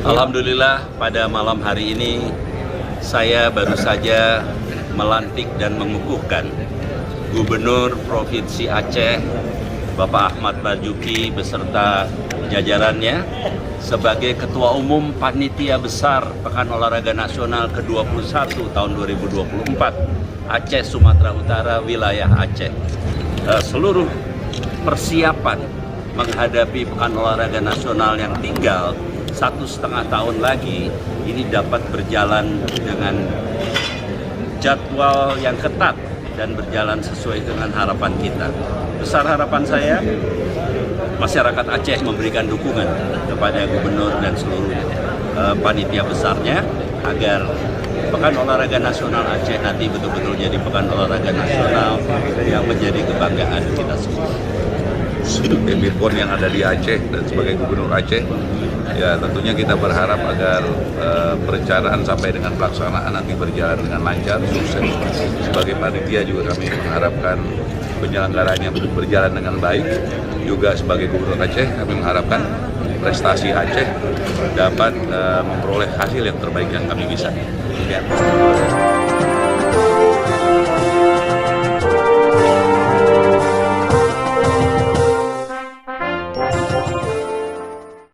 Alhamdulillah pada malam hari ini saya baru saja melantik dan mengukuhkan Gubernur Provinsi Aceh Bapak Ahmad Marzuki beserta jajarannya sebagai Ketua Umum Panitia Besar Pekan Olahraga Nasional ke-21 tahun 2024 Aceh Sumatera Utara wilayah Aceh. Seluruh persiapan menghadapi Pekan Olahraga Nasional yang tinggal 1,5 tahun lagi ini dapat berjalan dengan jadwal yang ketat dan berjalan sesuai dengan harapan kita. Besar harapan saya, masyarakat Aceh memberikan dukungan kepada gubernur dan seluruh panitia besarnya agar Pekan Olahraga Nasional Aceh nanti betul-betul jadi Pekan Olahraga Nasional yang menjadi kebanggaan kita semua. Emirbon yang ada di Aceh dan sebagai Gubernur Aceh, ya tentunya kita berharap agar perencanaan sampai dengan pelaksanaan nanti berjalan dengan lancar, sukses. Sebagai panitia juga kami mengharapkan penyelenggaranya berjalan dengan baik. Juga sebagai Gubernur Aceh kami mengharapkan prestasi Aceh dapat memperoleh hasil yang terbaik yang kami bisa. Ya.